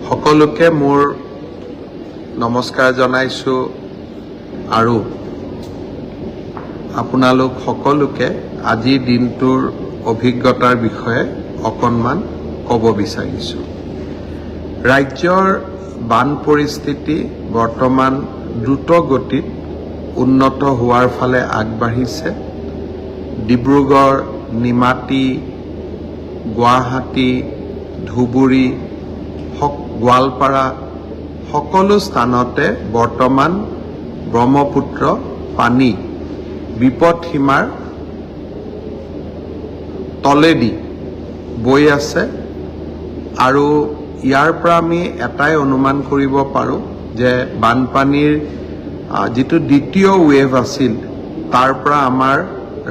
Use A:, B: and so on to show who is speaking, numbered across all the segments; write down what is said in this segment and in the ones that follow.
A: সকলোকে মোৰ নমস্কাৰ জনাইছো আৰু আপোনালোক সকলোকে আজিৰ দিনটোৰ অভিজ্ঞতাৰ বিষয়ে অকণমান ক'ব বিচাৰিছো। ৰাজ্যৰ বান পৰিস্থিতি বৰ্তমান দ্ৰুত গতিত উন্নত হোৱাৰ ফালে আগবাঢ়িছে। ডিব্ৰুগড়, নিমাতী, গুৱাহাটী, ধুবুৰী, গোৱালপাৰা সকলো স্থানতে বৰ্তমান ব্ৰহ্মপুত্ৰ পানী বিপদসীমাৰ তলেদি বৈ আছে আৰু ইয়াৰ পৰা আমি এটাই অনুমান কৰিব পাৰোঁ যে বানপানীৰ যিটো দ্বিতীয় ৱেভ আছিল তাৰ পৰা আমাৰ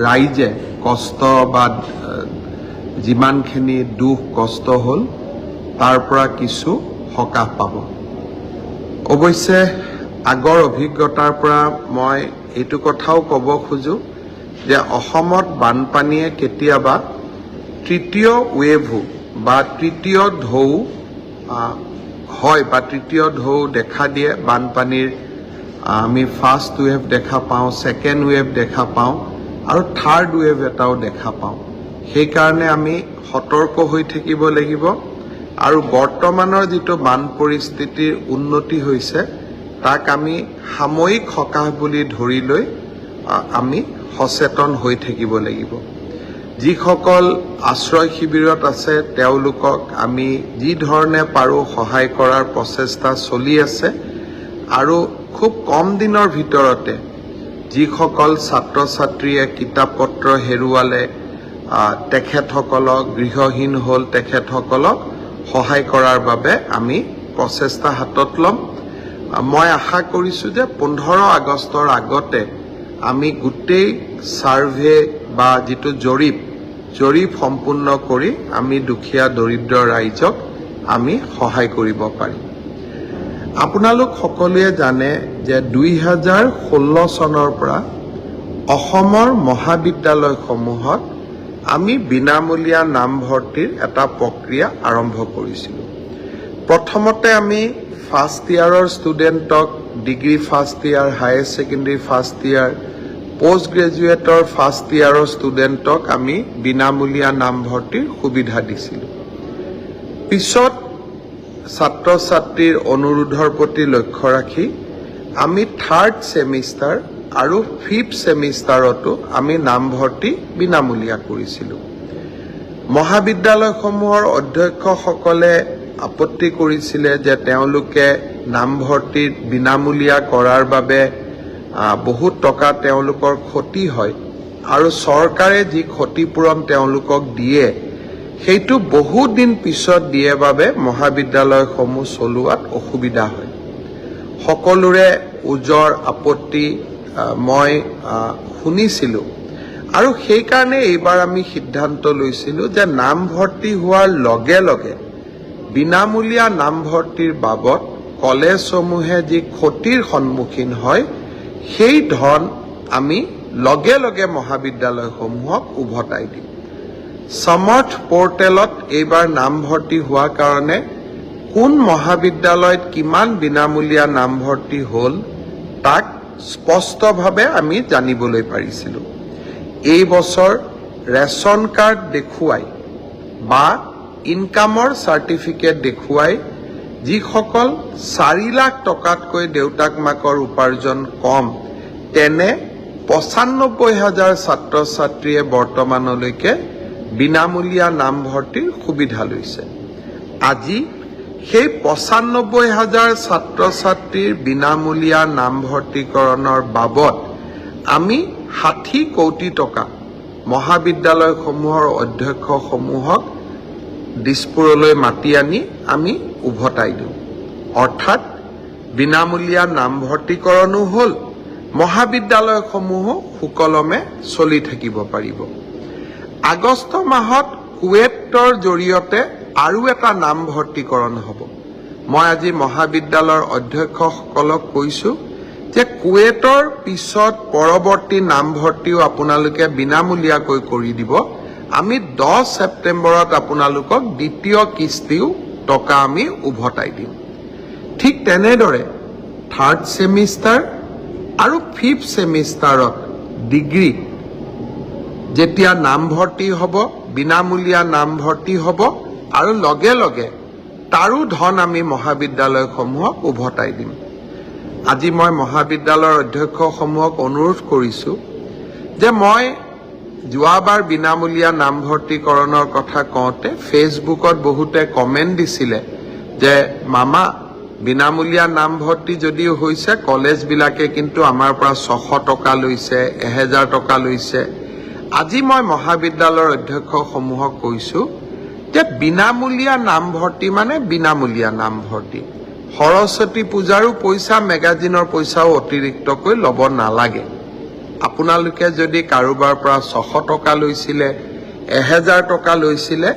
A: ৰাইজে কষ্ট বা যিমানখিনি দুখ কষ্ট হ'ল তাৰ পৰা কিছু সকাহ পাব। অৱশ্যে আগৰ অভিজ্ঞতাৰ পৰা মই এইটো কথাও ক'ব খোজো যে অসমত বানপানীয়ে কেতিয়াবা তৃতীয় ৱেভো বা তৃতীয় ঢৌ হয় বা তৃতীয় ঢৌ দেখা দিয়ে। বানপানীৰ আমি ফাৰ্ষ্ট ৱেভ দেখা পাওঁ, ছেকেণ্ড ৱেভ দেখা পাওঁ আৰু থাৰ্ড ৱেভ এটাও দেখা পাওঁ। সেইকাৰণে আমি সতৰ্ক হৈ থাকিব লাগিব আৰু বৰ্তমানৰ যিটো বান পৰিস্থিতিৰ উন্নতি হৈছে তাক আমি সাময়িক সকাহ বুলি ধৰি লৈ আমি সচেতন হৈ থাকিব লাগিব। যিসকল আশ্ৰয় শিবিৰত আছে তেওঁলোকক আমি যি ধৰণে পাৰোঁ সহায় কৰাৰ প্ৰচেষ্টা চলি আছে আৰু খুব কম দিনৰ ভিতৰতে যিসকল ছাত্ৰ ছাত্ৰীয়ে কিতাপ পত্ৰ হেৰুৱালে তেখেতসকলক গৃহহীন হ'ল তেখেতসকলক সহায় কৰাৰ বাবে আমি প্ৰচেষ্টা হাতত ল'ম। মই আশা কৰিছোঁ যে 15 আগষ্টৰ আগতে আমি গোটেই ছাৰ্ভে বা যিটো জৰীপ সম্পূৰ্ণ কৰি আমি দুখীয়া দৰিদ্ৰ ৰাইজক আমি সহায় কৰিব পাৰিম। আপোনালোক সকলোৱে জানে যে 2016 চনৰ পৰা অসমৰ মহাবিদ্যালয়সমূহত আমি বিনামূলীয়া নামভৰ্তিৰ এটা প্ৰক্ৰিয়া আৰম্ভ কৰিছিলোঁ। প্ৰথমতে আমি ফাৰ্ষ্ট ইয়াৰৰ ষ্টুডেণ্টক degree first year, higher secondary first year, post গ্ৰেজুৱেটৰ ফাৰ্ষ্ট ইয়াৰৰ ষ্টুডেণ্টক আমি বিনামূলীয়া নামভৰ্তিৰ সুবিধা দিছিলোঁ। পিছত ছাত্ৰ ছাত্ৰীৰ অনুৰোধৰ প্ৰতি লক্ষ্য ৰাখি আমি থাৰ্ড ছেমিষ্টাৰ আৰু ফিফ্থ ছেমিষ্টাৰতো আমি নামভৰ্তি বিনামূলীয়া কৰিছিলোঁ। মহাবিদ্যালয়সমূহৰ অধ্যক্ষসকলে আপত্তি কৰিছিলে যে তেওঁলোকে নামভৰ্তিত বিনামূলীয়া কৰাৰ বাবে বহুত টকা তেওঁলোকৰ ক্ষতি হয় আৰু চৰকাৰে যি ক্ষতিপূৰণ তেওঁলোকক দিয়ে সেইটো বহুত দিন পিছত দিয়ে বাবে মহাবিদ্যালয়সমূহ চলোৱাত অসুবিধা হয়। সকলোৰে ওজৰ আপত্তি মই শুনিছিলোঁ আৰু সেইকাৰণে এইবাৰ আমি সিদ্ধান্ত লৈছিলোঁ যে নামভৰ্তি হোৱাৰ লগে লগে বিনামূলীয়া নামভৰ্তিৰ বাবদ কলেজসমূহে যি ক্ষতিৰ সন্মুখীন হয় সেই ধন আমি লগে লগে মহাবিদ্যালয়সমূহক উভতাই দিম। সমৰ্থ পৰ্টেলত এইবাৰ নামভৰ্তি হোৱাৰ কাৰণে কোন মহাবিদ্যালয়ত কিমান বিনামূলীয়া নামভৰ্তি হ'ল তাক স্পষ্টভাৱে আমি জানিবলৈ পাৰিছিলোঁ। এই বছৰ ৰেচন কাৰ্ড দেখুৱাই বা ইনকামৰ চাৰ্টিফিকেট দেখুৱাই যিসকল 4 লাখ টকাতকৈ দেউতাক মাকৰ উপাৰ্জন কম তেনে 95,000 ছাত্ৰ ছাত্ৰীয়ে বৰ্তমানলৈকে বিনামূলীয়া নামভৰ্তিৰ সুবিধা লৈছে। আজি সেই 95,000 ছাত্ৰ ছাত্ৰীৰ বিনামূলীয়া নামভৰ্তিকৰণৰ বাবদ আমি 60 কোটি টকা মহাবিদ্যালয়সমূহৰ অধ্যক্ষসমূহক দিছপুৰলৈ মাতি আনি আমি উভতাই দিওঁ। অৰ্থাৎ বিনামূলীয়া নামভৰ্তিকৰণো হ'ল, মহাবিদ্যালয়সমূহো সুকলমে চলি থাকিব পাৰিব। আগষ্ট মাহত কুৱেটৰ জৰিয়তে আৰু এটা নামভৰ্তিকৰণ হ'ব। মই আজি মহাবিদ্যালয়ৰ অধ্যক্ষসকলক কৈছোঁ যে কুৱেটৰ পিছত পৰৱৰ্তী নামভৰ্তিও আপোনালোকে বিনামূলীয়াকৈ কৰি দিব। আমি 10 ছেপ্টেম্বৰত আপোনালোকক দ্বিতীয় কিস্তিও টকা আমি উভতাই দিম। ঠিক তেনেদৰে থাৰ্ড ছেমিষ্টাৰ আৰু ফিফ্থ ছেমিষ্টাৰত ডিগ্ৰী যেতিয়া নামভৰ্তি হ'ব, বিনামূলীয়া নামভৰ্তি হ'ব আৰু লগে লগে তাৰো ধন আমি মহাবিদ্যালয়সমূহক উভতাই দিম। আজি মই মহাবিদ্যালয়ৰ অধ্যক্ষসমূহক অনুৰোধ কৰিছোঁ যে মই যোৱাবাৰ বিনামূলীয়া নামভৰ্তিকৰণৰ কথা কওঁতে ফেচবুকত বহুতে কমেণ্ট দিছিলে যে মামা বিনামূলীয়া নামভৰ্তি যদিও হৈছে কলেজবিলাকে কিন্তু আমাৰ পৰা 600 টকা লৈছে, 1000 টকা লৈছে। আজি মই মহাবিদ্যালয়ৰ অধ্যক্ষসমূহক কৈছোঁ যে বিনামূলীয়া নামভৰ্তি মানে বিনামূলীয়া নামভৰ্তি। সৰস্বতী পূজাৰো পইচা, মেগাজিনৰ পইচাও অতিৰিক্তকৈ ল'ব নালাগে। আপোনালোকে যদি কাৰোবাৰ পৰা 600 টকা লৈছিলে, 1000 টকা লৈছিলে,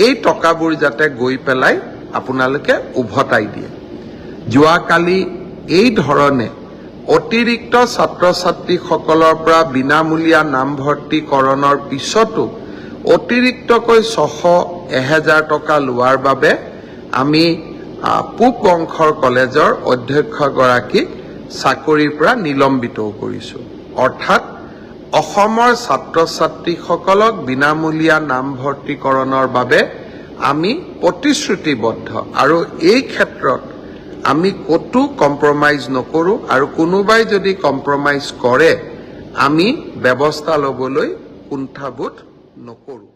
A: এই টকাবোৰ যাতে গৈ পেলাই আপোনালোকে উভতাই দিয়ে। যোৱাকালি এই ধৰণে অতিৰিক্ত ছাত্ৰ ছাত্ৰীসকলৰ পৰা বিনামূলীয়া নামভৰ্তিকৰণৰ পিছতো অতিৰিক্তকৈ 600-1000 টকা লোৱাৰ বাবে আমি পূব বংশৰ কলেজৰ অধ্যক্ষগৰাকীক চাকৰিৰ পৰা নিলম্বিতও কৰিছোঁ। অৰ্থাৎ অসমৰ ছাত্ৰ ছাত্ৰীসকলক বিনামূলীয়া নামভৰ্তিকৰণৰ বাবে আমি প্ৰতিশ্ৰুতিবদ্ধ আৰু এই ক্ষেত্ৰত আমি কতো কম্প্ৰমাইজ নকৰোঁ আৰু কোনোবাই যদি কম্প্ৰমাইজ কৰে আমি ব্যৱস্থা ল'বলৈ কুণ্ঠাবোধ নকৰোঁ।